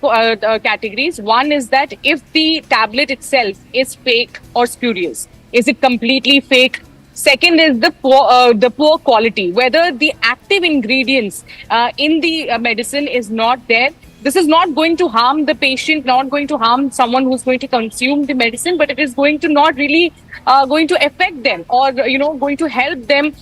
categories. One is that if the tablet itself is fake or spurious, is it completely fake? Second is the poor quality, whether the active ingredients in the medicine is not there. This is not going to harm the patient, not going to harm someone who's going to consume the medicine, but it is going to not really going to affect them or, going to help them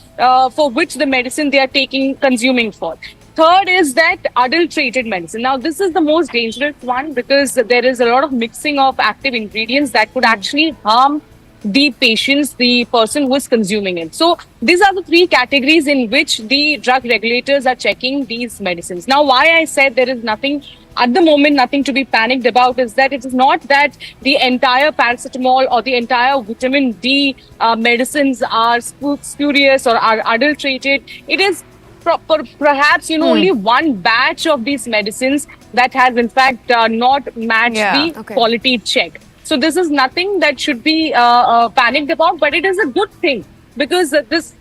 for which the medicine they are consuming for. Third is that adulterated medicine. Now, this is the most dangerous one because there is a lot of mixing of active ingredients that could actually harm the patients, the person who is consuming it. So these are the three categories in which the drug regulators are checking these medicines. Now, why I said there is nothing at the moment, nothing to be panicked about, is that it is not that the entire paracetamol or the entire vitamin D medicines are spurious or are adulterated. It is perhaps, only one batch of these medicines that has in fact not matched the quality check. So this is nothing that should be panicked about, but it is a good thing because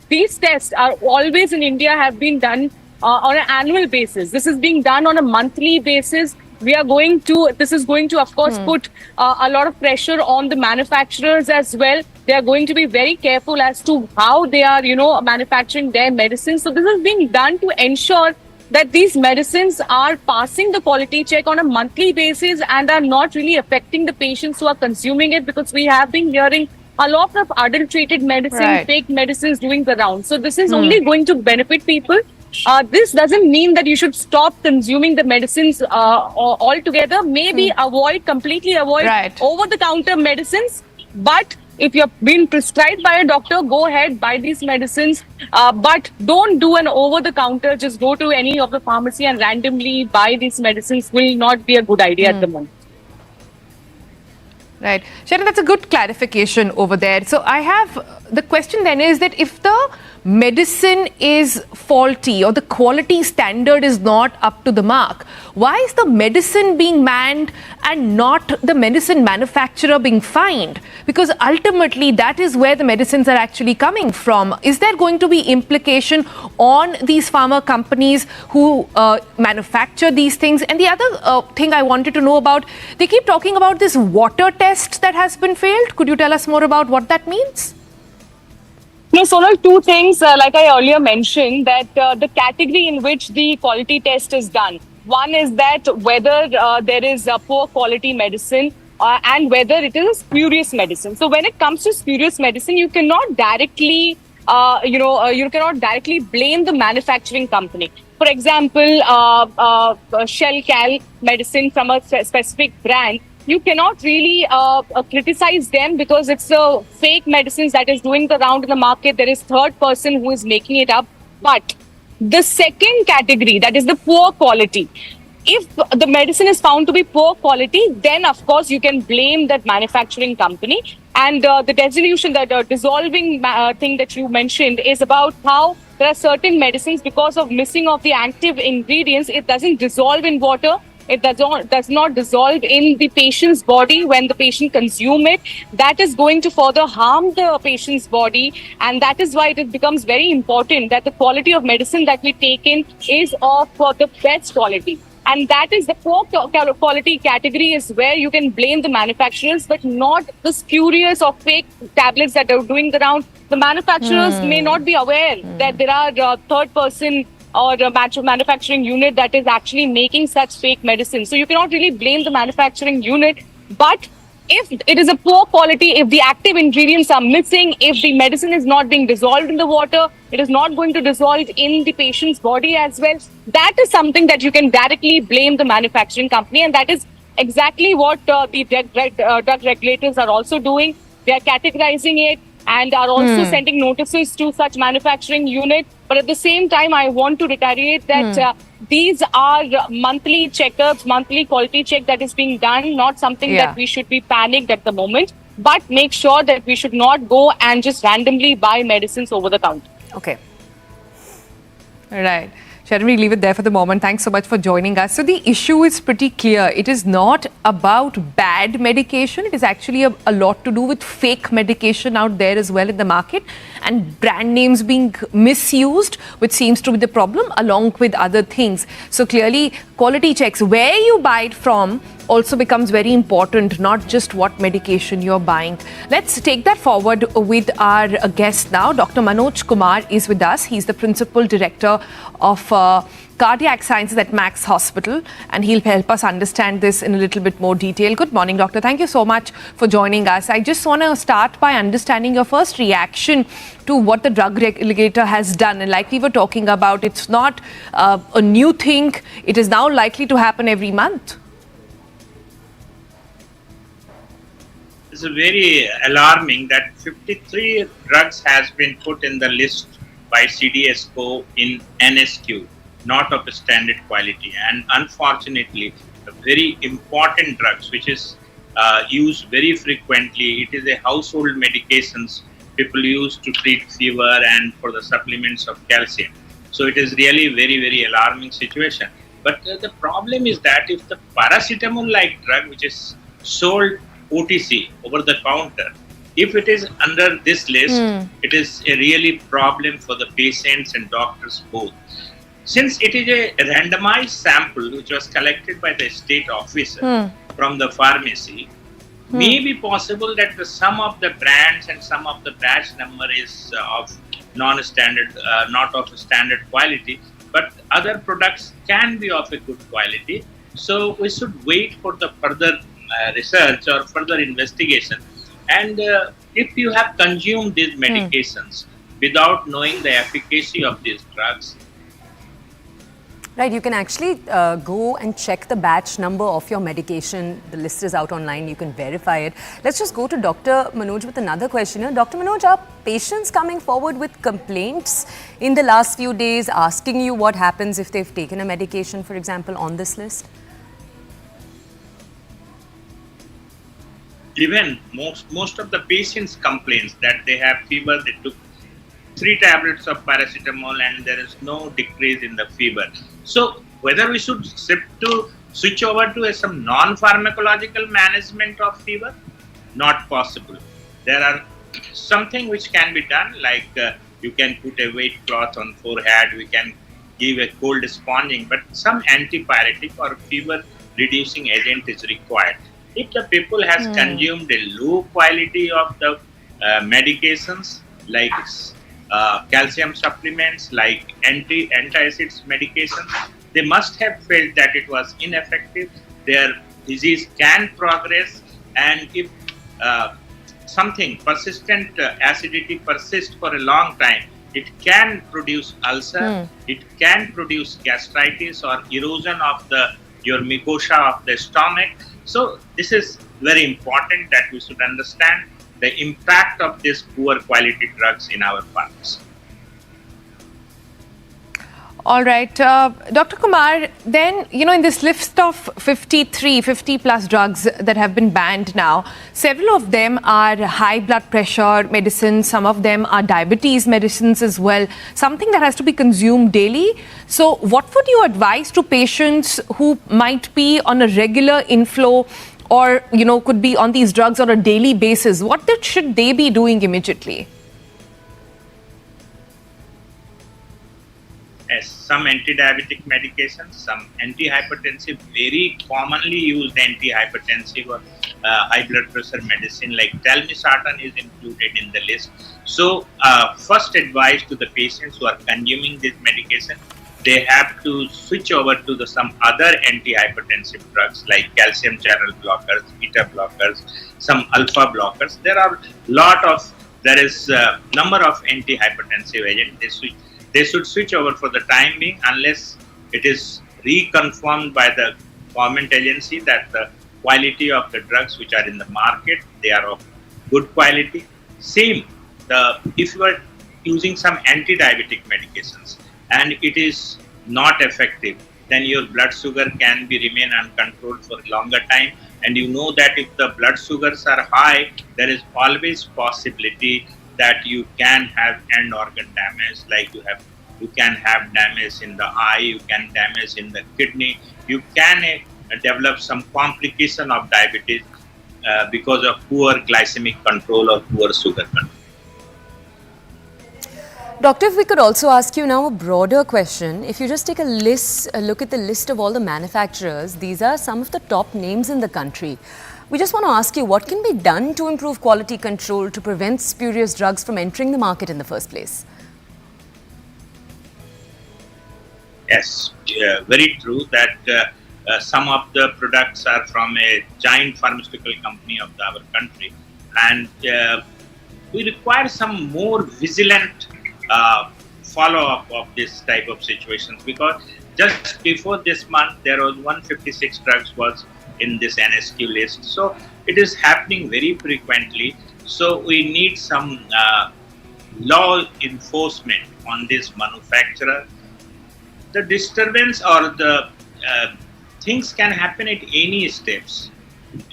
these tests are always in India have been done on an annual basis. This is being done on a monthly basis. This is going to, of course, put a lot of pressure on the manufacturers as well. They are going to be very careful as to how they are, manufacturing their medicines. So this is being done to ensure that these medicines are passing the quality check on a monthly basis and are not really affecting the patients who are consuming it, because we have been hearing a lot of adulterated medicine, fake medicines doing the round. So this is only going to benefit people. This doesn't mean that you should stop consuming the medicines altogether. Maybe completely avoid over-the-counter medicines. But if you're being prescribed by a doctor, go ahead, buy these medicines. But don't do an over-the-counter. Just go to any of the pharmacy and randomly buy these medicines. Will not be a good idea at the moment. Right. Sharon, that's a good clarification over there. So the question then is that if the medicine is faulty or the quality standard is not up to the mark, why is the medicine being banned and not the medicine manufacturer being fined? Because ultimately that is where the medicines are actually coming from. Is there going to be implication on these pharma companies who manufacture these things? And the other thing I wanted to know about, they keep talking about this water test that has been failed. Could you tell us more about what that means? No, Sonal, two things, like I earlier mentioned, that the category in which the quality test is done. One is that whether there is a poor quality medicine and whether it is a spurious medicine. So when it comes to spurious medicine, you cannot directly, you cannot directly blame the manufacturing company. For example, Shell Cal medicine from a specific brand, you cannot really criticize them because it's a fake medicines that is doing the round in the market. There is third person who is making it up. But the second category, that is the poor quality. If the medicine is found to be poor quality, then of course you can blame that manufacturing company. And the dissolution, the dissolving thing that you mentioned is about how there are certain medicines, because of missing of the active ingredients, it doesn't dissolve in water. It does not dissolve in the patient's body when the patient consumes it. That is going to further harm the patient's body. And that is why it becomes very important that the quality of medicine that we take in is of the best quality. And that is the poor quality category is where you can blame the manufacturers, but not the spurious or fake tablets that are doing the round. The manufacturers may not be aware that there are third person or a manufacturing unit that is actually making such fake medicine. So you cannot really blame the manufacturing unit. But if it is a poor quality, if the active ingredients are missing, if the medicine is not being dissolved in the water, it is not going to dissolve in the patient's body as well, that is something that you can directly blame the manufacturing company. And that is exactly what the drug regulators are also doing. They are categorizing it and are also sending notices to such manufacturing unit. But at the same time, I want to reiterate that these are monthly checkups, monthly quality check that is being done, not something that we should be panicked at the moment, but make sure that we should not go and just randomly buy medicines over the counter. Okay. Right. Shall we leave it there for the moment? Thanks so much for joining us. So the issue is pretty clear. It is not about bad medication. It is actually a lot to do with fake medication out there as well in the market, and brand names being misused, which seems to be the problem, along with other things. So clearly, quality checks, where you buy it from, also becomes very important, not just what medication you're buying. Let's take that forward with our guest now. Dr. Manoj Kumar is with us. He's the Principal Director of Cardiac Sciences at Max Hospital, and he'll help us understand this in a little bit more detail. Good morning, Doctor. Thank you so much for joining us. I just want to start by understanding your first reaction to what the drug regulator has done. And like we were talking about, it's not a new thing. It is now likely to happen every month. It's very alarming that 53 drugs has been put in the list by CDSCO in NSQ, not of standard quality, and unfortunately, very important drugs which is used very frequently. It is a household medications people use to treat fever and for the supplements of calcium. So it is really very alarming situation. But the problem is that if the paracetamol-like drug, which is sold OTC, over the counter, if it is under this list, it is a really problem for the patients and doctors both. Since it is a randomized sample which was collected by the state officer from the pharmacy, may be possible that the some of the brands and some of the batch number is of non-standard, not of standard quality, but other products can be of a good quality. So we should wait for the further research or further investigation. And if you have consumed these medications without knowing the efficacy of these drugs, right, you can actually go and check the batch number of your medication. The list is out online, you can verify it. Let's just go to Dr. Manoj with another question here. Dr. Manoj, are patients coming forward with complaints in the last few days, asking you what happens if they've taken a medication, for example, on this list? even most of the patients complains that they have fever, they took 3 tablets of paracetamol and there is no decrease in the fever. So whether we should switch over to some non-pharmacological management of fever? Not possible. There are something which can be done, like you can put a weight cloth on forehead, we can give a cold sponging, but some antipyretic or fever reducing agent is required. If the people has consumed a low quality of the medications like calcium supplements, like antacids medications, they must have felt that it was ineffective. Their disease can progress, and if something persistent acidity persists for a long time, it can produce ulcer, it can produce gastritis or erosion of your mucosa of the stomach. So this is very important that we should understand the impact of these poor quality drugs in our pharmacy. All right. Dr. Kumar, then, in this list of 50 plus drugs that have been banned now, several of them are high blood pressure medicines, some of them are diabetes medicines as well, something that has to be consumed daily. So what would you advise to patients who might be on a regular inflow or, could be on these drugs on a daily basis? What should they be doing immediately? As some anti-diabetic medications, some antihypertensive, very commonly used antihypertensive or high blood pressure medicine like telmisartan is included in the list. So first advice to the patients who are consuming this medication, they have to switch over to some other antihypertensive drugs like calcium channel blockers, beta blockers, some alpha blockers. There is a number of antihypertensive agents. They should switch over for the time being unless it is reconfirmed by the government agency that the quality of the drugs which are in the market, they are of good quality. Same, if you are using some anti-diabetic medications and it is not effective, then your blood sugar can remain uncontrolled for a longer time. And you know that if the blood sugars are high, there is always possibility that you can have end organ damage, like you have you can have damage in the eye, you can damage in the kidney, you can develop some complication of diabetes because of poor glycemic control or poor sugar control. Doctor, if we could also ask you now a broader question. If you just take a look at the list of all the manufacturers, these are some of the top names in the country. We just want to ask you, what can be done to improve quality control to prevent spurious drugs from entering the market in the first place? Yes, very true that some of the products are from a giant pharmaceutical company of our country, and we require some more vigilant follow-up of this type of situations, because just before this month there was 156 drugs was in this NSQ list. So it is happening very frequently. So we need some law enforcement on this manufacturer. The disturbance or the things can happen at any steps,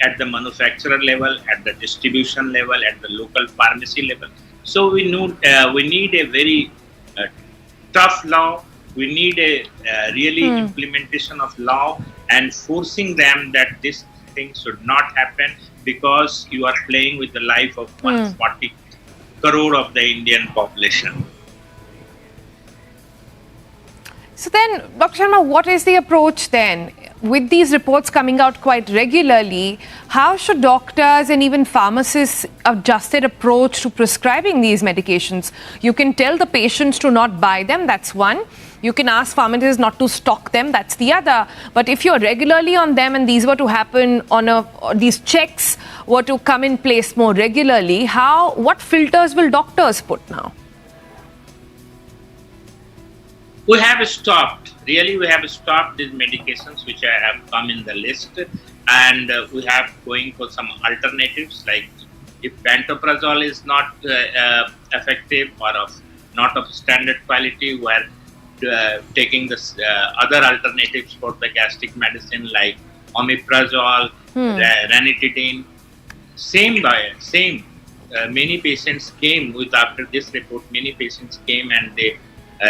at the manufacturer level, at the distribution level, at the local pharmacy level. So we need a very tough law. We need a really implementation of law and forcing them that this thing should not happen, because you are playing with the life of 140 crore of the Indian population. So then, Dr. Sharma, what is the approach then? With these reports coming out quite regularly, how should doctors and even pharmacists adjust their approach to prescribing these medications? You can tell the patients to not buy them, that's one. You can ask pharmacists not to stock them, that's the other. But if you're regularly on them and these were to happen these checks were to come in place more regularly, what filters will doctors put now? We have stopped these medications which have come in the list, and we have going for some alternatives, like if pantoprazole is not effective or not of standard quality, we are taking this other alternatives for the gastric medicine like omeprazole, ranitidine. Same. Many patients came after this report. Many patients came and they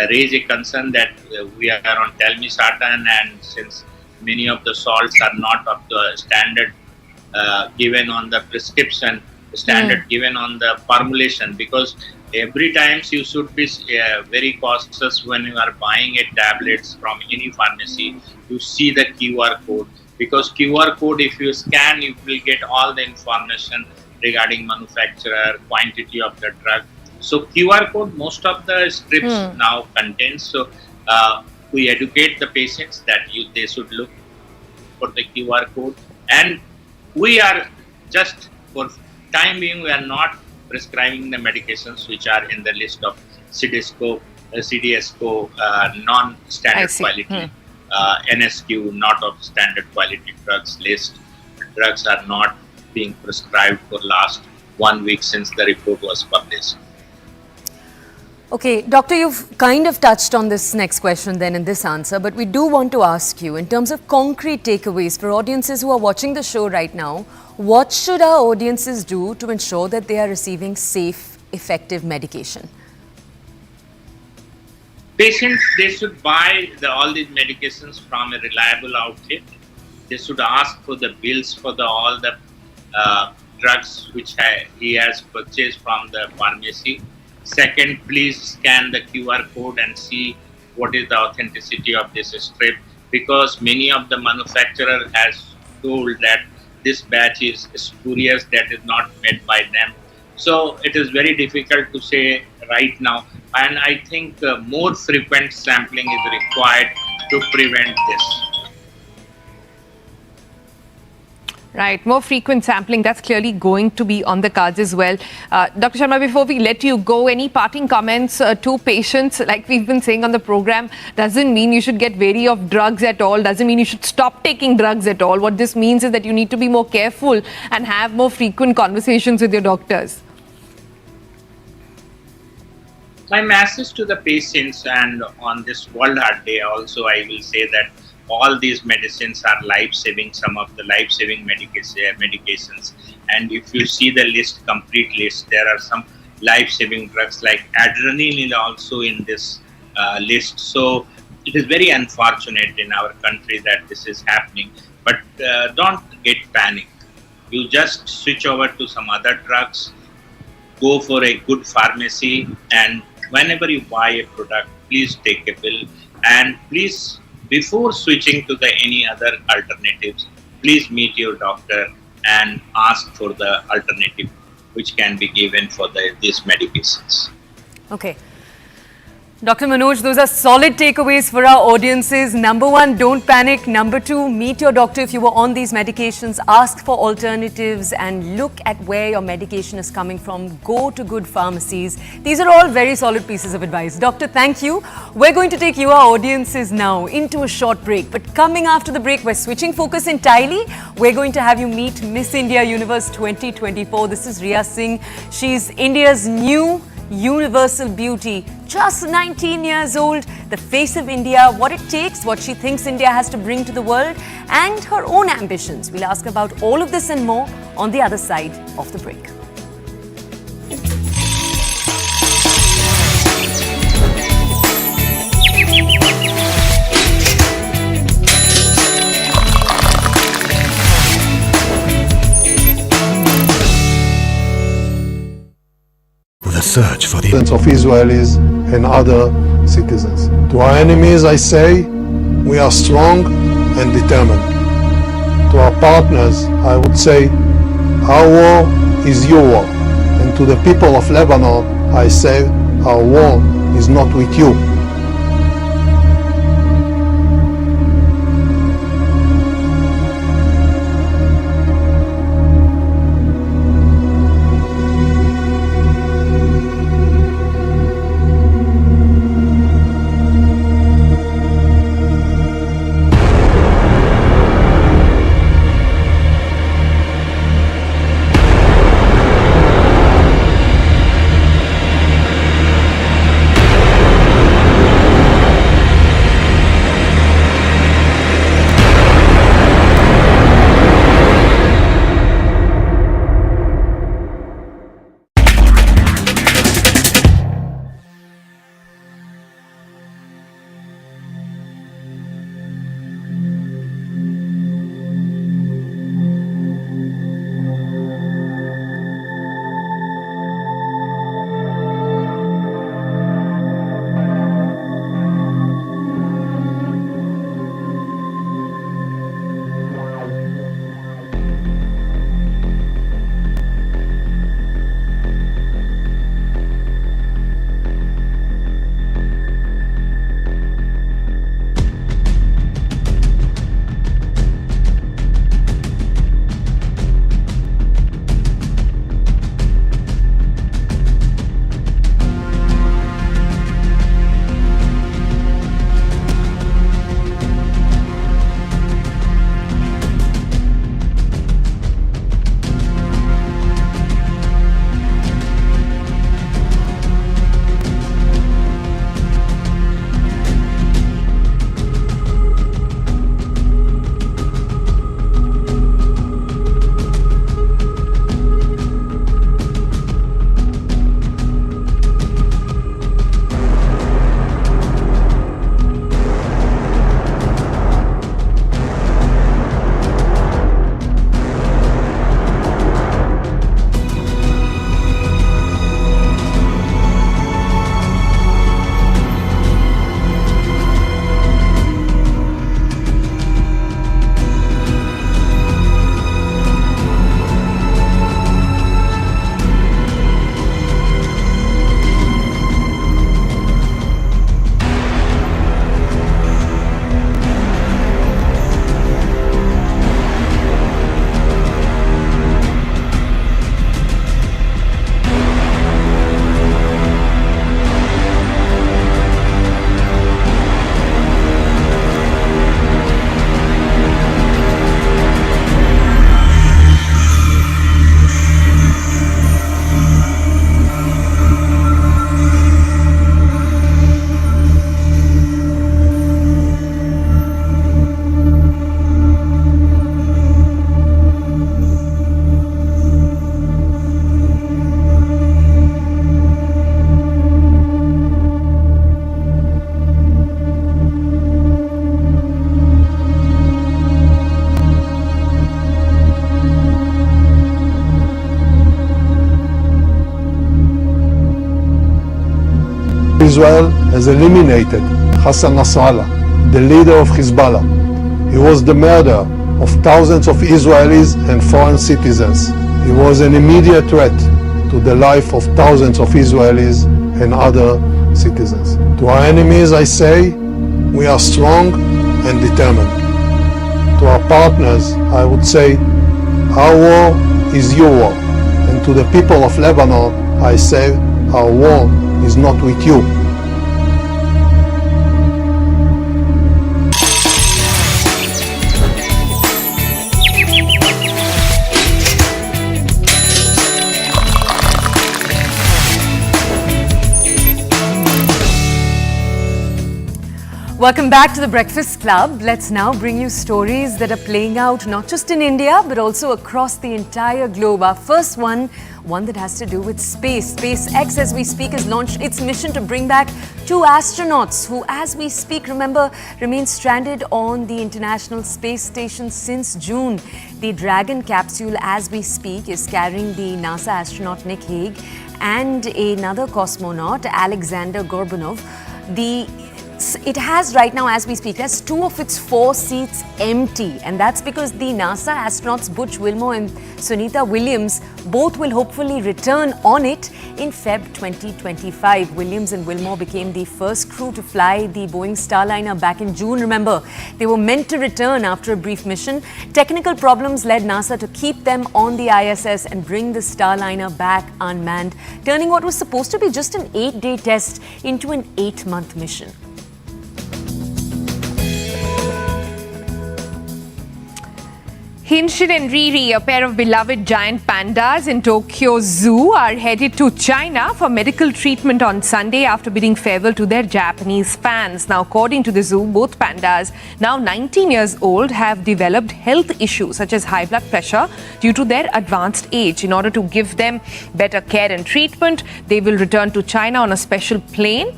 raise a concern that we are on telmisartan, and since many of the salts are not of the standard given on the prescription, standard given on the formulation, because every time you should be very cautious when you are buying tablets from any pharmacy. You see the QR code, because QR code, if you scan, you will get all the information regarding manufacturer, quantity of the drug. So QR code, most of the strips now contains. So we educate the patients that they should look for the QR code. And we are just, for time being, we are not prescribing the medications which are in the list of CDSCO non-standard quality, NSQ, not of standard quality drugs list. Drugs are not being prescribed for last 1 week since the report was published. Okay, Doctor, you've kind of touched on this next question then in this answer, but we do want to ask you, in terms of concrete takeaways for audiences who are watching the show right now, what should our audiences do to ensure that they are receiving safe, effective medication? Patients, they should buy all these medications from a reliable outlet. They should ask for the bills for all the drugs which he has purchased from the pharmacy. Second, please scan the QR code and see what is the authenticity of this strip, because many of the manufacturer has told that this batch is spurious, that is not made by them. So it is very difficult to say right now, and I think more frequent sampling is required to prevent this. Right, more frequent sampling, that's clearly going to be on the cards as well. Dr. Sharma, before we let you go, any parting comments to patients? Like we've been saying on the program, doesn't mean you should get wary of drugs at all, doesn't mean you should stop taking drugs at all. What this means is that you need to be more careful and have more frequent conversations with your doctors. My message to the patients, and on this World Heart Day also, I will say that all these medicines are life-saving, some of the life-saving medications. And if you see the list, complete list, there are some life-saving drugs like adrenaline is also in this list. So it is very unfortunate in our country that this is happening. But don't get panic. You just switch over to some other drugs, go for a good pharmacy, and whenever you buy a product, please take a bill. And please, before switching to any other alternatives, please meet your doctor and ask for the alternative which can be given for these medications. Okay. Dr. Manoj, those are solid takeaways for our audiences. Number one, don't panic. Number two, meet your doctor if you were on these medications. Ask for alternatives and look at where your medication is coming from. Go to good pharmacies. These are all very solid pieces of advice. Doctor, thank you. We're going to take you, our audiences, now into a short break. But coming after the break, we're switching focus entirely. We're going to have you meet Miss India Universe 2024. This is Rhea Singh. She's India's new universal beauty, just 19 years old, the face of India, what it takes, what she thinks India has to bring to the world, and her own ambitions. We'll ask about all of this and more on the other side of the break. The search for the of Israelis and other citizens. To our enemies, I say, we are strong and determined. To our partners, I would say, our war is your war. And to the people of Lebanon, I say, our war is not with you. Israel has eliminated Hassan Nasrallah, the leader of Hezbollah. He was the murderer of thousands of Israelis and foreign citizens. He was an immediate threat to the life of thousands of Israelis and other citizens. To our enemies, I say, we are strong and determined. To our partners, I would say, our war is your war. And to the people of Lebanon, I say, our war is not with you. Welcome back to the Breakfast Club. Let's now bring you stories that are playing out not just in India but also across the entire globe. Our first one that has to do with space. SpaceX, as we speak, has launched its mission to bring back 2 astronauts who, as we speak, remember, remain stranded on the International Space Station since June. The Dragon capsule, as we speak, is carrying the NASA astronaut Nick Hague and another cosmonaut, Alexander Gorbanov. It has right now, as we speak, has 2 of its 4 seats empty, and that's because the NASA astronauts Butch Wilmore and Sunita Williams both will hopefully return on it in Feb 2025. Williams and Wilmore became the first crew to fly the Boeing Starliner back in June. Remember, they were meant to return after a brief mission. Technical problems led NASA to keep them on the ISS and bring the Starliner back unmanned, turning what was supposed to be just an 8-day test into an 8-month mission. Hinshin and Riri, a pair of beloved giant pandas in Tokyo Zoo, are headed to China for medical treatment on Sunday after bidding farewell to their Japanese fans. Now, according to the zoo, both pandas, now 19 years old, have developed health issues such as high blood pressure due to their advanced age. In order to give them better care and treatment, they will return to China on a special plane.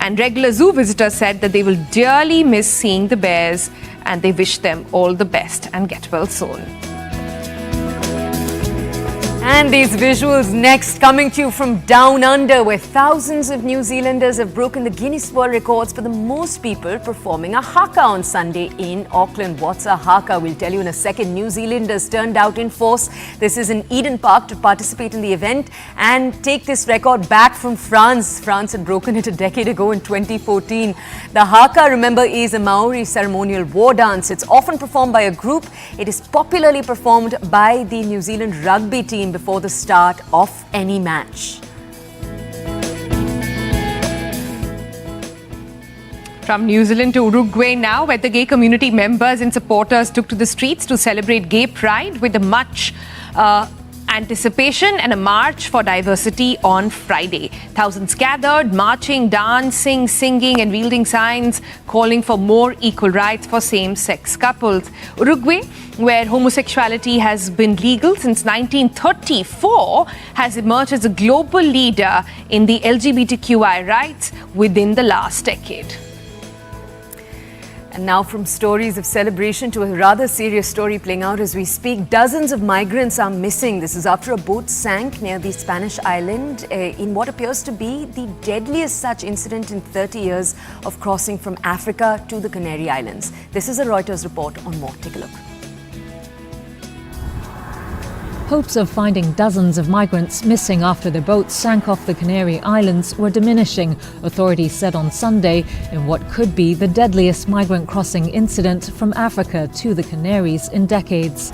And regular zoo visitors said that they will dearly miss seeing the bears, and they wish them all the best and get well soon. And these visuals next, coming to you from down under, where thousands of New Zealanders have broken the Guinness World Records for the most people performing a haka on Sunday in Auckland. What's a haka? We'll tell you in a second. New Zealanders turned out in force. This is in Eden Park to participate in the event and take this record back from France. France had broken it a decade ago in 2014. The haka, remember, is a Maori ceremonial war dance. It's often performed by a group. It is popularly performed by the New Zealand rugby team before the start of any match. From New Zealand to Uruguay now, where the gay community members and supporters took to the streets to celebrate Gay Pride with a much anticipation and a march for diversity on Friday. Thousands gathered, marching, dancing, singing and wielding signs calling for more equal rights for same-sex couples. Uruguay, where homosexuality has been legal since 1934, has emerged as a global leader in the LGBTQI rights within the last decade. And now from stories of celebration to a rather serious story playing out as we speak. Dozens of migrants are missing. This is after a boat sank near the Spanish island in what appears to be the deadliest such incident in 30 years of crossing from Africa to the Canary Islands. This is a Reuters report on more. Take a look. Hopes of finding dozens of migrants missing after the boat sank off the Canary Islands were diminishing, authorities said on Sunday, in what could be the deadliest migrant crossing incident from Africa to the Canaries in decades.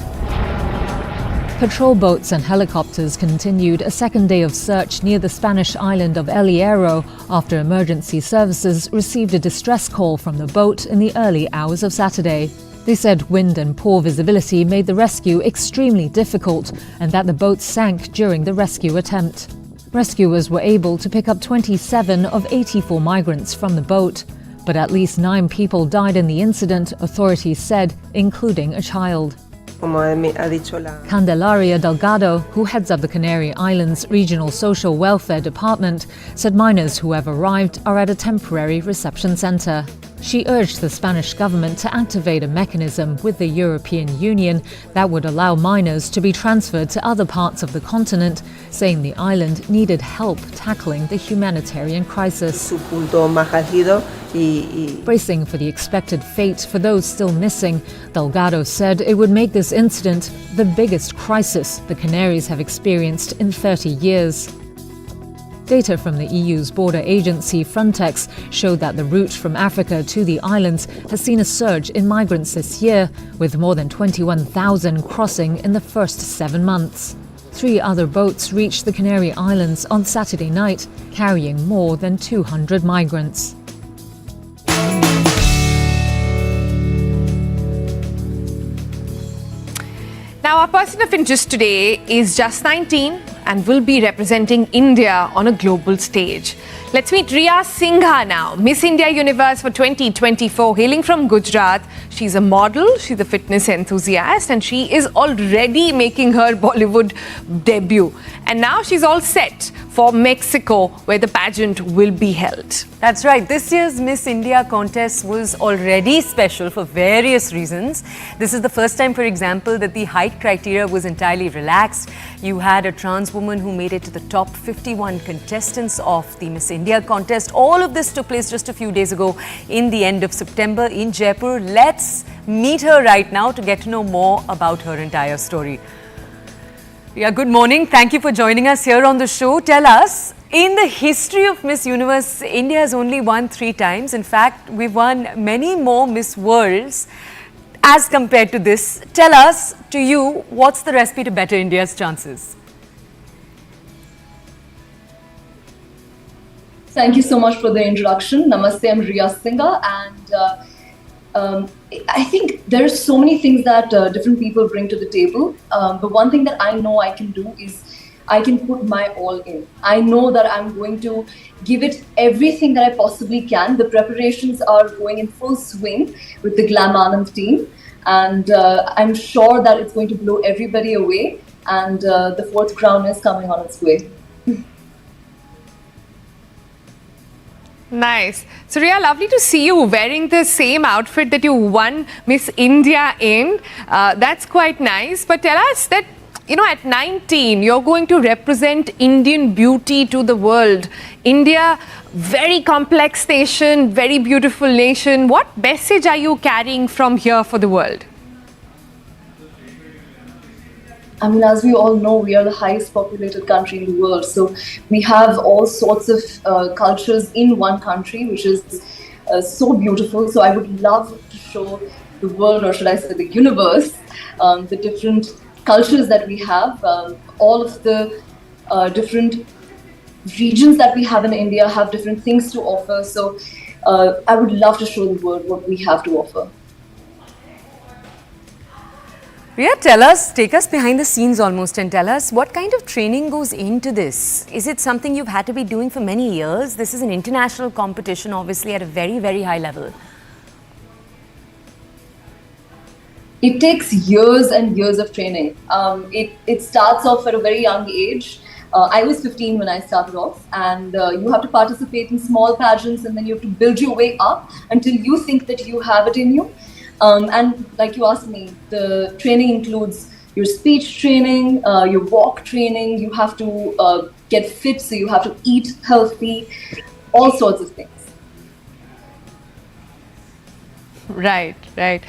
Patrol boats and helicopters continued a second day of search near the Spanish island of El Hierro after emergency services received a distress call from the boat in the early hours of Saturday. They said wind and poor visibility made the rescue extremely difficult and that the boat sank during the rescue attempt. Rescuers were able to pick up 27 of 84 migrants from the boat, but at least 9 people died in the incident, authorities said, including a child. Candelaria Delgado, who heads up the Canary Islands Regional Social Welfare Department, said minors who have arrived are at a temporary reception centre. She urged the Spanish government to activate a mechanism with the European Union that would allow miners to be transferred to other parts of the continent, saying the island needed help tackling the humanitarian crisis. Bracing for the expected fate for those still missing, Delgado said it would make this incident the biggest crisis the Canaries have experienced in 30 years. Data from the EU's border agency Frontex showed that the route from Africa to the islands has seen a surge in migrants this year, with more than 21,000 crossing in the first 7 months. 3 other boats reached the Canary Islands on Saturday night, carrying more than 200 migrants. Now, our person of interest today is just 19 and will be representing India on a global stage. Let's meet Rhea Singha now, Miss India Universe for 2024, hailing from Gujarat. She's a model, she's a fitness enthusiast, and she is already making her Bollywood debut. And now she's all set for Mexico, where the pageant will be held. That's right. This year's Miss India contest was already special for various reasons. This is the first time, for example, that the height criteria was entirely relaxed. You had a trans woman who made it to the top 51 contestants of the Miss India contest. All of this took place just a few days ago in the end of September in Jaipur. Let's meet her right now to get to know more about her entire story. Yeah, good morning. Thank you for joining us here on the show. Tell us, in the history of Miss Universe, India has only won 3 times. In fact, we've won many more Miss Worlds as compared to this. Tell us, to you, what's the recipe to better India's chances? Thank you so much for the introduction. Namaste, I'm Rhea Singha, and I think there are so many things that different people bring to the table. But one thing that I know I can do is I can put my all in. I know that I'm going to give it everything that I possibly can. The preparations are going in full swing with the Glam Anand team, and I'm sure that it's going to blow everybody away, and the 4th crown is coming on its way. Nice. So, Rhea, lovely to see you wearing the same outfit that you won Miss India in. That's quite nice. But tell us that, you know, at 19, you're going to represent Indian beauty to the world. India, very complex nation, very beautiful nation. What message are you carrying from here for the world? I mean, as we all know, we are the highest populated country in the world. So we have all sorts of cultures in one country, which is so beautiful. So I would love to show the world, or should I say the universe, the different cultures that we have. All of the different regions that we have in India have different things to offer. So I would love to show the world what we have to offer. Rhea, tell us, take us behind the scenes almost and tell us what kind of training goes into this. Is it something you've had to be doing for many years? This is an international competition, obviously at a very, very high level. It takes years and years of training. It starts off at a very young age. I was 15 when I started off, and you have to participate in small pageants, and then you have to build your way up until you think that you have it in you. And like you asked me, the training includes your speech training, your walk training. You have to get fit, so you have to eat healthy, all sorts of things. Right, right.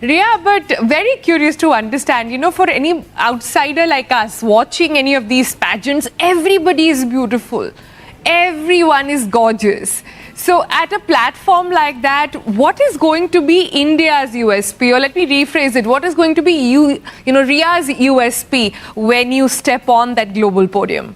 Rhea, but very curious to understand, you know, for any outsider like us watching any of these pageants, everybody is beautiful. Everyone is gorgeous. So at a platform like that, what is going to be India's USP? Or let me rephrase it. What is going to be Rhea's USP when you step on that global podium?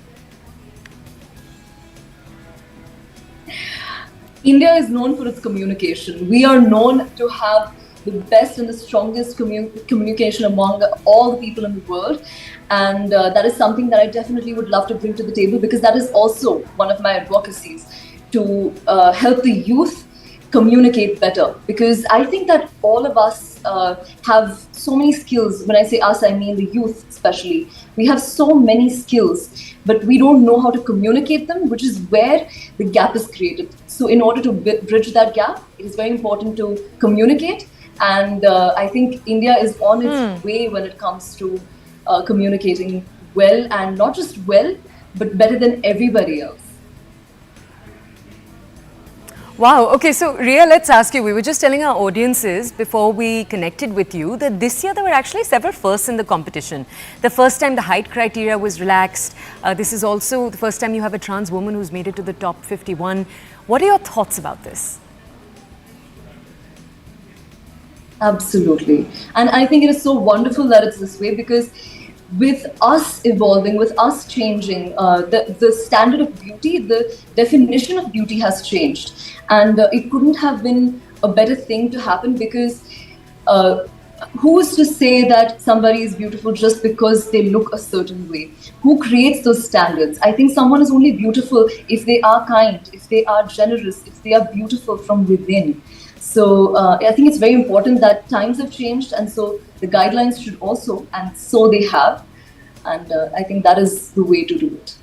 India is known for its communication. We are known to have the best and the strongest communication among all the people in the world. And that is something that I definitely would love to bring to the table, because that is also one of my advocacies, to help the youth communicate better. Because I think that all of us have so many skills. When I say us, I mean the youth especially. We have so many skills, but we don't know how to communicate them, which is where the gap is created. So in order to bridge that gap, it is very important to communicate. And I think India is on its way when it comes to communicating well, and not just well, but better than everybody else. Wow. Okay, so Rhea, let's ask you. We were just telling our audiences before we connected with you that this year there were actually several firsts in the competition. The first time the height criteria was relaxed. This is also the first time you have a trans woman who's made it to the top 51. What are your thoughts about this? Absolutely. And I think it is so wonderful that it's this way, because with us evolving, with us changing, the standard of beauty, the definition of beauty has changed. And it couldn't have been a better thing to happen, because who's to say that somebody is beautiful just because they look a certain way? Who creates those standards? I think someone is only beautiful if they are kind, if they are generous, if they are beautiful from within. So I think it's very important that times have changed, and so the guidelines should also, and so they have. And I think that is the way to do it.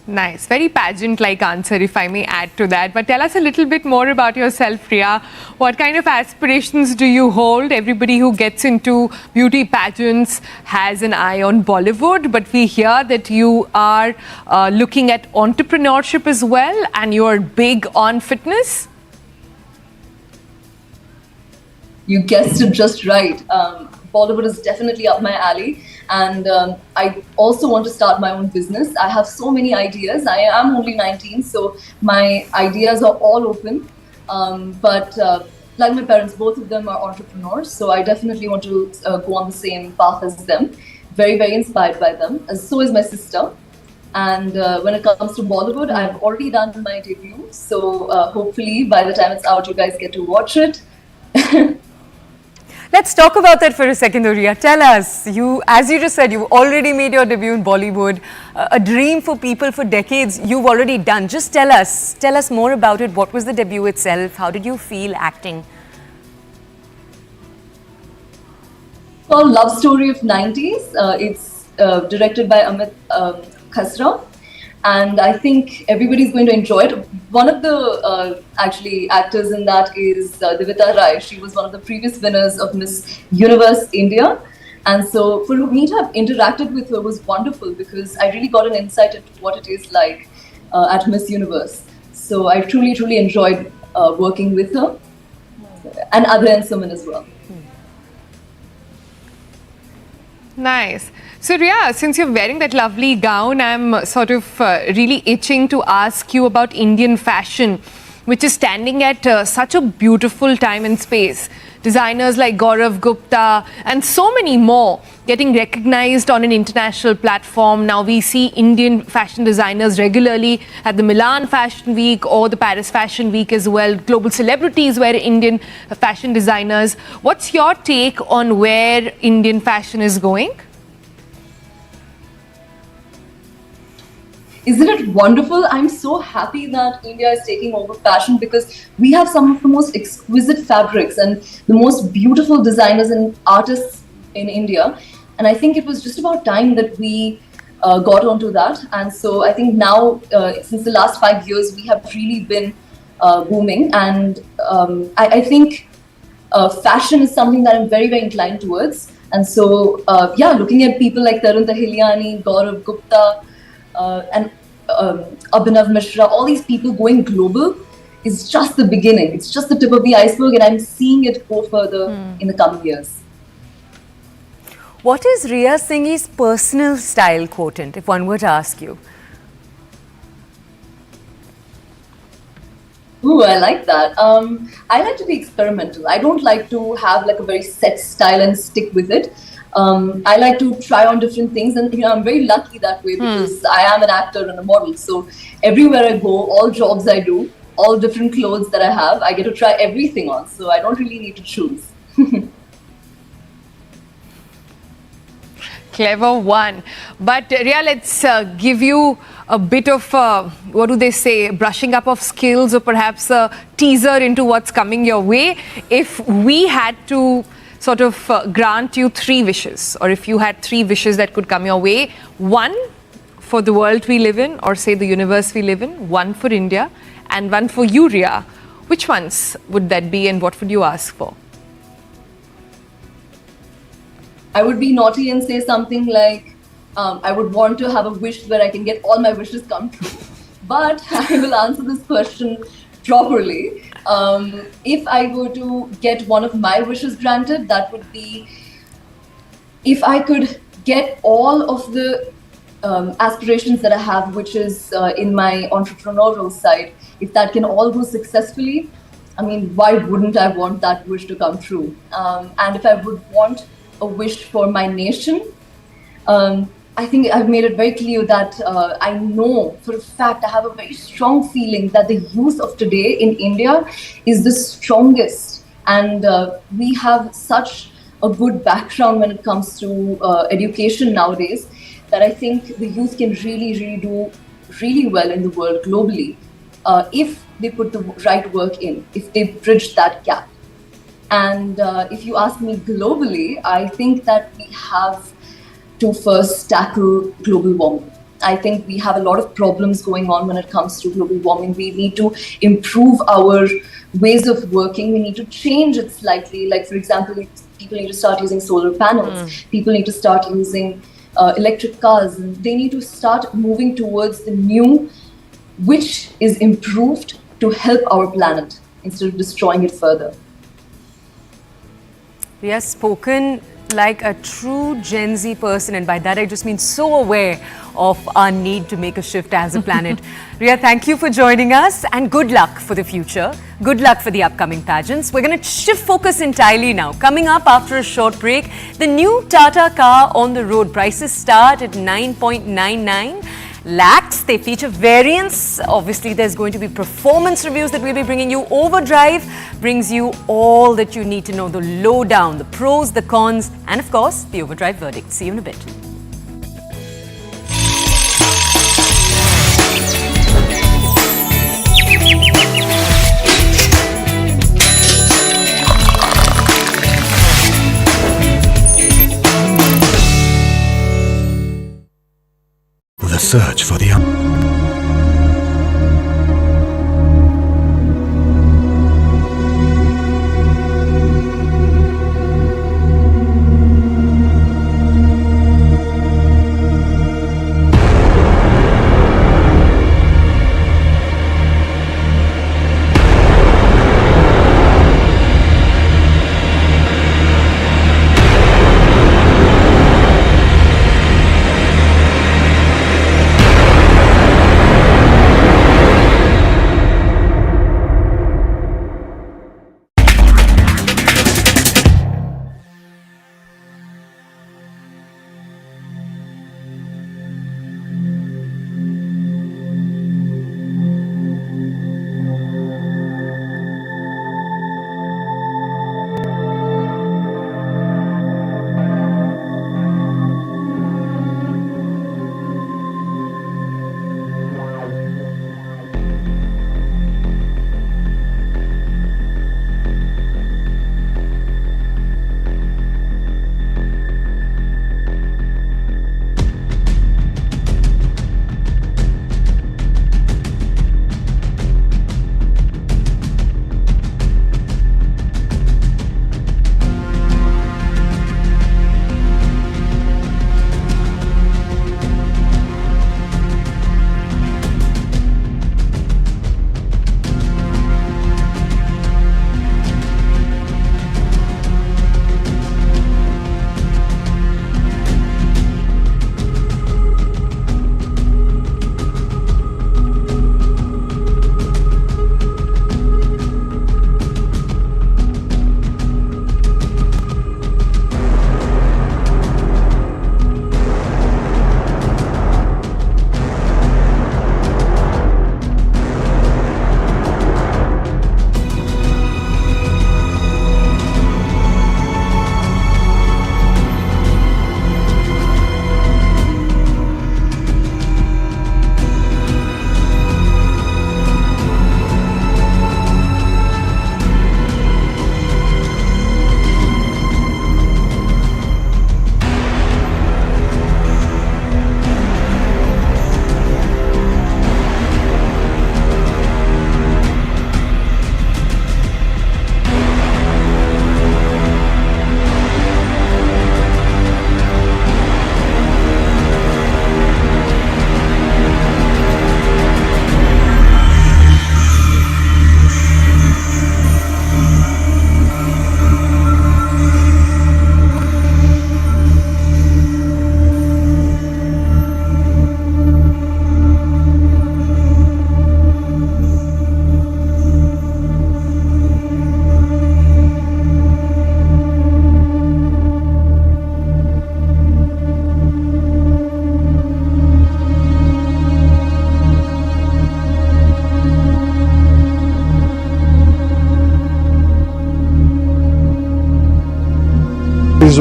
Nice. Very pageant-like answer, if I may add to that. But tell us a little bit more about yourself, Rhea. What kind of aspirations do you hold? Everybody who gets into beauty pageants has an eye on Bollywood, but we hear that you are looking at entrepreneurship as well, and you're big on fitness. You guessed it just right. Bollywood is definitely up my alley. And I also want to start my own business. I have so many ideas. I am only 19, so my ideas are all open. But like my parents, both of them are entrepreneurs, so I definitely want to go on the same path as them. Very, very inspired by them. And so is my sister. And when it comes to Bollywood, I've already done my debut. So hopefully by the time it's out, you guys get to watch it. Let's talk about that for a second, Rhea. Tell us, as you just said, you've already made your debut in Bollywood. A dream for people for decades you've already done. Just tell us more about it. What was the debut itself? How did you feel acting? It's called Love Story of 90s. It's directed by Amit Khasra. And I think everybody's going to enjoy it. One of the actually actors in that is Divita Rai. She was one of the previous winners of Miss Universe India. And so for me to have interacted with her was wonderful, because I really got an insight into what it is like at Miss Universe. So I truly, truly enjoyed working with her, and Adrian Suman as well. Nice. So Rhea, since you're wearing that lovely gown, I'm sort of really itching to ask you about Indian fashion, which is standing at such a beautiful time and space. Designers like Gaurav Gupta and so many more getting recognized on an international platform. Now we see Indian fashion designers regularly at the Milan Fashion Week or the Paris Fashion Week as well. Global celebrities wear Indian fashion designers. What's your take on where Indian fashion is going? Isn't it wonderful? I'm so happy that India is taking over fashion, because we have some of the most exquisite fabrics and the most beautiful designers and artists in India. And I think it was just about time that we got onto that. And so I think now, since the last 5 years, we have really been booming. And I think fashion is something that I'm very, very inclined towards. And so, yeah, looking at people like Tarun Tahiliani, Gaurav Gupta, and Abhinav Mishra, all these people going global is just the beginning. It's just the tip of the iceberg, and I'm seeing it go further in the coming years. What is Rhea Singh's personal style quotient, if one were to ask you? Ooh, I like that. I like to be experimental. I don't like to have like a very set style and stick with it. I like to try on different things, and I'm very lucky that way, because I am an actor and a model. So everywhere I go, all jobs I do, all different clothes that I have, I get to try everything on. So I don't really need to choose. Clever one. But Rhea, let's give you a bit of, what do they say, brushing up of skills or perhaps a teaser into what's coming your way. If we had to sort of grant you 3 wishes, or if you had 3 wishes that could come your way, 1 for the world we live in, or say the universe we live in, 1 for India, and 1 for you, Rhea, which ones would that be and what would you ask for? I would be naughty and say something like, I would want to have a wish where I can get all my wishes come true. But I will answer this question properly. If I were to get one of my wishes granted, that would be if I could get all of the aspirations that I have, which is in my entrepreneurial side, if that can all go successfully, I mean, why wouldn't I want that wish to come true? And if I would want a wish for my nation, I think I've made it very clear that I know for a fact, I have a very strong feeling that the youth of today in India is the strongest. And we have such a good background when it comes to education nowadays that I think the youth can really do really well in the world globally if they put the right work in, if they bridge that gap. And if you ask me globally, I think that we have to first tackle global warming. I think we have a lot of problems going on when it comes to global warming. We need to improve our ways of working. We need to change it slightly. Like, for example, people need to start using solar panels. People need to start using electric cars. And they need to start moving towards the new, which is improved to help our planet instead of destroying it further. We have spoken like a true Gen Z person, and by that I just mean so aware of our need to make a shift as a planet. Rhea, thank you for joining us, and good luck for the future. Good luck for the upcoming pageants. We're going to shift focus entirely now. Coming up after a short break, the new Tata car on the road. Prices start at 9.99 lakhs. They feature variants. Obviously, there's going to be performance reviews that we'll be bringing you. Overdrive brings you all that you need to know, the lowdown, the pros, the cons, and of course, the Overdrive verdict. See you in a bit. The search for the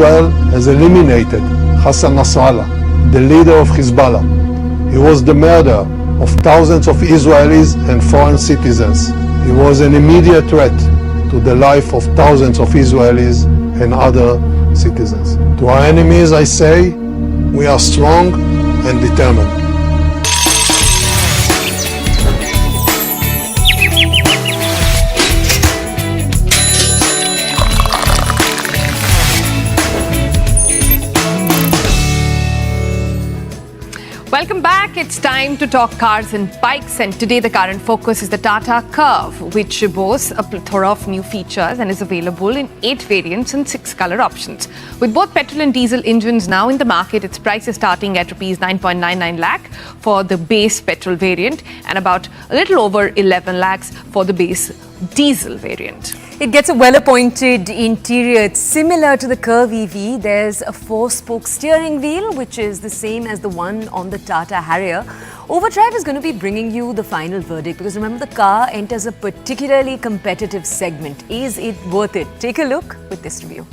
Israel has eliminated Hassan Nasrallah, the leader of Hezbollah. He was the murderer of thousands of Israelis and foreign citizens. He was an immediate threat to the life of thousands of Israelis and other citizens. To our enemies, I say, we are strong and determined. Welcome back. It's time to talk cars and bikes, and today the current focus is the Tata Curvv, which boasts a plethora of new features and is available in 8 variants and 6 color options. With both petrol and diesel engines now in the market, its price is starting at Rs 9.99 lakh for the base petrol variant and about a little over 11 lakhs for the base diesel variant. It gets a well-appointed interior. It's similar to the Curvv EV. There's a 4-spoke steering wheel, which is the same as the one on the Tata Harrier. Overdrive is going to be bringing you the final verdict, because remember, the car enters a particularly competitive segment. Is it worth it? Take a look with this review.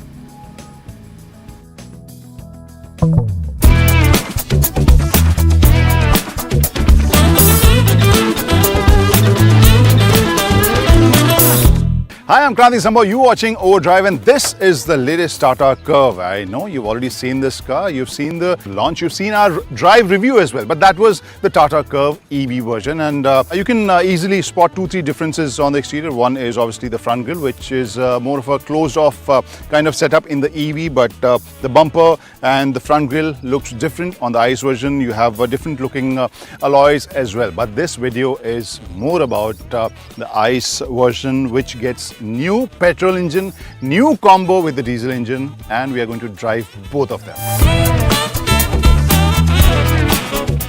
Hi, I'm Kranti Sambhav. You're watching Overdrive, and this is the latest Tata Curvv. I know you've already seen this car. You've seen the launch. You've seen our drive review as well. But that was the Tata Curvv EV version, and you can easily spot 2-3 differences on the exterior. One is obviously the front grille, which is more of a closed-off kind of setup in the EV. But the bumper and the front grille looks different. On the ICE version, you have different-looking alloys as well. But this video is more about the ICE version, which gets new petrol engine, new combo with the diesel engine, and we are going to drive both of them.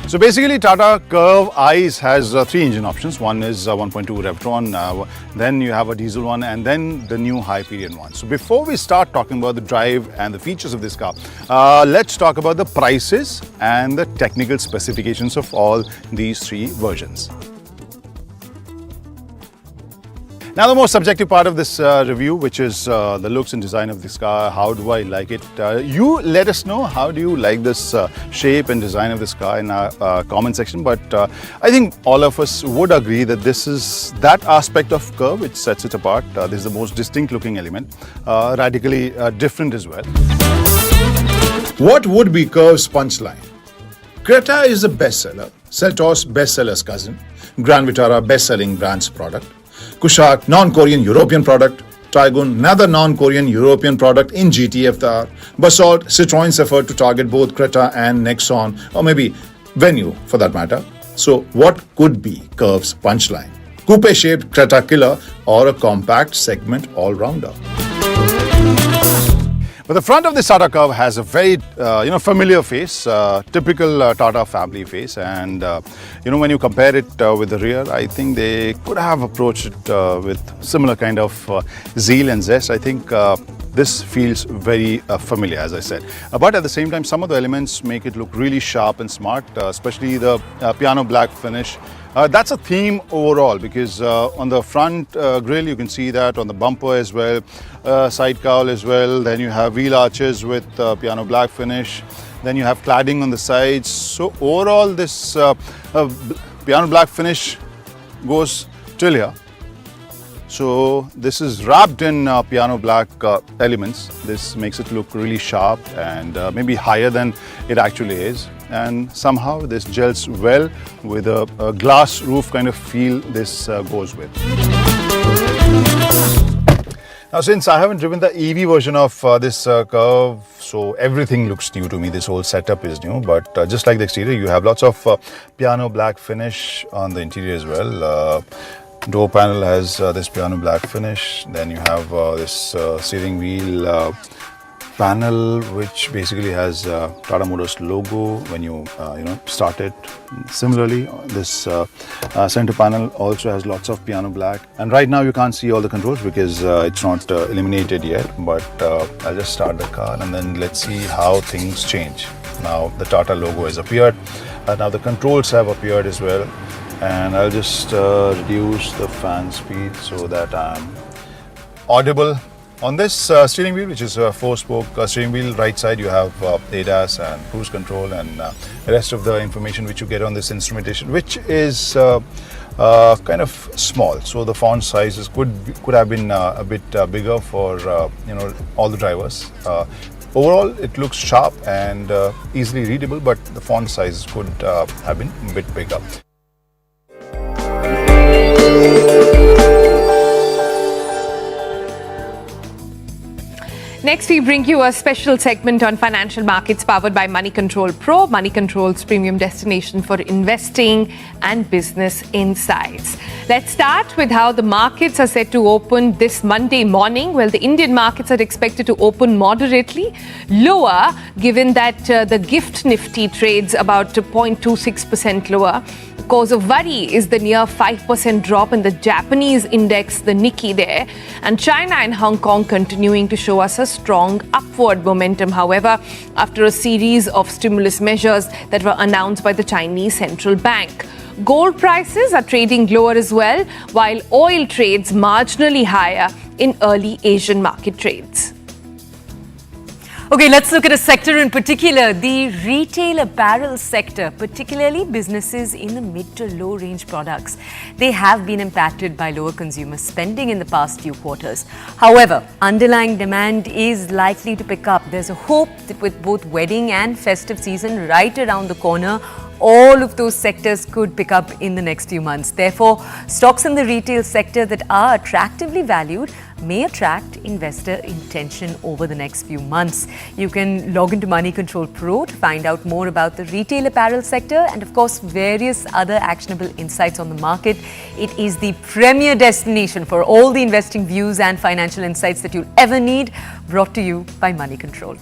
So basically, Tata Curvv ICE has 3 engine options. One is 1.2 Revtron, then you have a diesel one, and then the new Hyperion one. So before we start talking about the drive and the features of this car, let's talk about the prices and the technical specifications of all these 3 versions. Now, the most subjective part of this review, which is the looks and design of this car. How do I like it? You let us know, how do you like this shape and design of this car in our comment section. But I think all of us would agree that this is that aspect of Curvv which sets it apart. This is the most distinct looking element, radically different as well. What would be Curvv's punchline? Creta is a bestseller, Seltos bestseller's cousin, Grand Vitara best-selling brand's product, Kushaq, non-Korean European product, Taygun, another non-Korean European product in GTFR, Basalt, Citroen's effort to target both Creta and Nexon, or maybe Venue for that matter. So what could be Curvv's punchline? Coupe-shaped Creta killer or a compact segment all-rounder? But the front of this Tata Curvv has a very familiar face, typical Tata family face, and when you compare it with the rear, I think they could have approached it with similar kind of zeal and zest. I think this feels very familiar, as I said. But at the same time, some of the elements make it look really sharp and smart, especially the piano black finish. That's a theme overall, because on the front grille you can see that, on the bumper as well, side cowl as well, then you have wheel arches with piano black finish, then you have cladding on the sides. So overall this piano black finish goes till here. So this is wrapped in piano black elements. This makes it look really sharp and maybe higher than it actually is. And somehow this gels well with a glass roof kind of feel this goes with. Now, since I haven't driven the EV version of this Curvv, so everything looks new to me. This whole setup is new, but just like the exterior, you have lots of piano black finish on the interior as well. Door panel has this piano black finish. Then you have this steering wheel panel, which basically has Tata Motors logo when you start it. Similarly, this center panel also has lots of piano black. And right now you can't see all the controls because it's not illuminated yet. But I'll just start the car and then let's see how things change. Now the Tata logo has appeared. Now the controls have appeared as well. And I'll just reduce the fan speed so that I'm audible On this steering wheel, which is a 4-spoke steering wheel, right side you have ADAS and cruise control and the rest of the information which you get on this instrumentation, which is kind of small. So the font sizes could have been a bit bigger for all the drivers. Overall, it looks sharp and easily readable, but the font size could have been a bit bigger. Next, we bring you a special segment on financial markets powered by Money Control Pro, Money Control's premium destination for investing and business insights. Let's start with how the markets are set to open this Monday morning. Well, the Indian markets are expected to open moderately lower, given that the Gift Nifty trades about 0.26% lower. Cause of worry is the near 5% drop in the Japanese index, the Nikkei there, and China and Hong Kong continuing to show us a strong upward momentum, however, after a series of stimulus measures that were announced by the Chinese central bank. Gold prices are trading lower as well, while oil trades marginally higher in early Asian market trades. Okay, let's look at a sector in particular, the retail apparel sector, particularly businesses in the mid to low range products. They have been impacted by lower consumer spending in the past few quarters. However, underlying demand is likely to pick up. There's a hope that with both wedding and festive season right around the corner, all of those sectors could pick up in the next few months. Therefore, stocks in the retail sector that are attractively valued may attract investor intention over the next few months. You can log into Money Control Pro to find out more about the retail apparel sector and, of course, various other actionable insights on the market. It is the premier destination for all the investing views and financial insights that you'll ever need, brought to you by Money Control.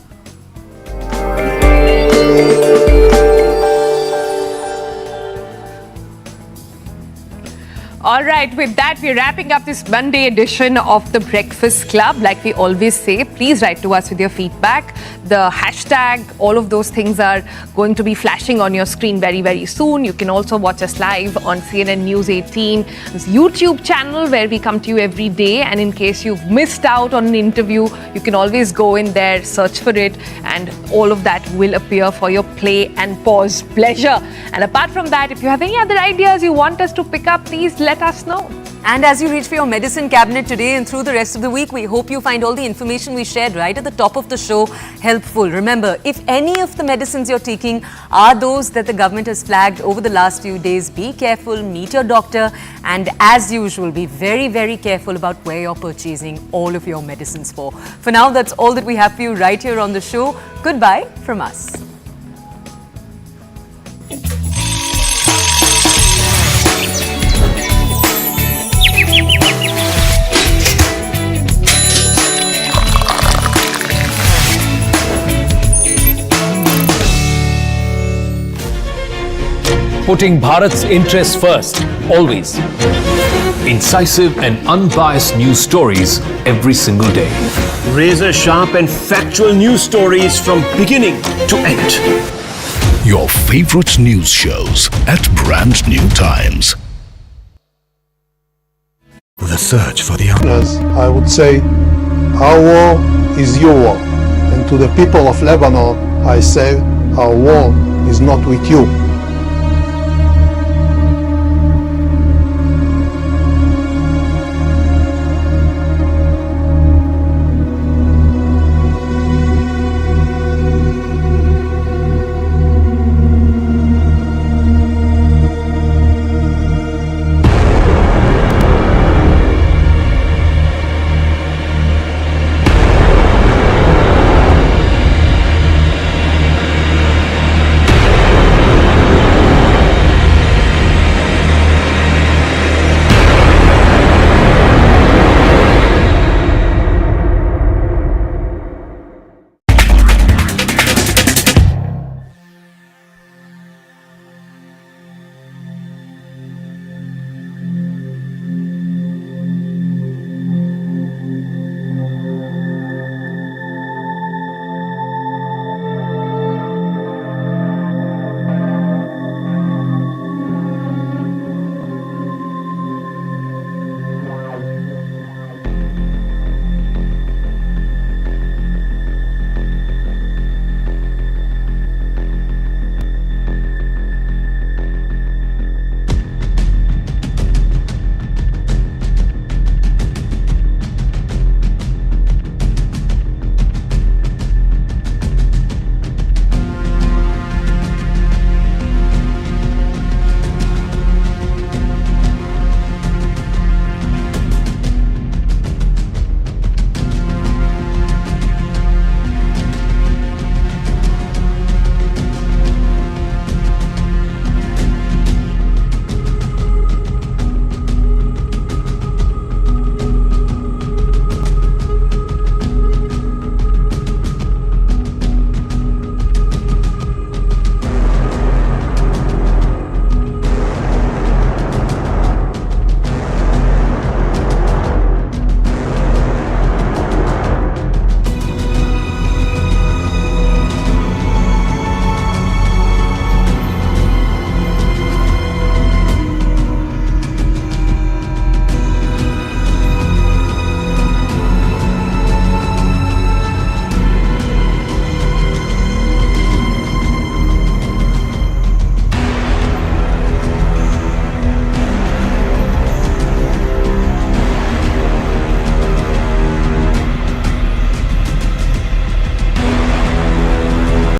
All right, with that, we're wrapping up this Monday edition of the Breakfast Club. Like we always say, please write to us with your feedback. The hashtag, all of those things are going to be flashing on your screen very, very soon. You can also watch us live on CNN News 18, this YouTube channel where we come to you every day. And in case you've missed out on an interview, you can always go in there, search for it, and all of that will appear for your play and pause pleasure. And apart from that, if you have any other ideas you want us to pick up, please let us know. And as you reach for your medicine cabinet today and through the rest of the week, we hope you find all the information we shared right at the top of the show helpful. Remember, if any of the medicines you're taking are those that the government has flagged over the last few days, be careful, meet your doctor, and as usual, be very, very careful about where you're purchasing all of your medicines for. For now, that's all that we have for you right here on the show. Goodbye from us. Putting Bharat's interests first, always. Incisive and unbiased news stories every single day. Razor sharp and factual news stories from beginning to end. Your favorite news shows at brand new times. The search for the As I would say, our war is your war. And to the people of Lebanon, I say, our war is not with you.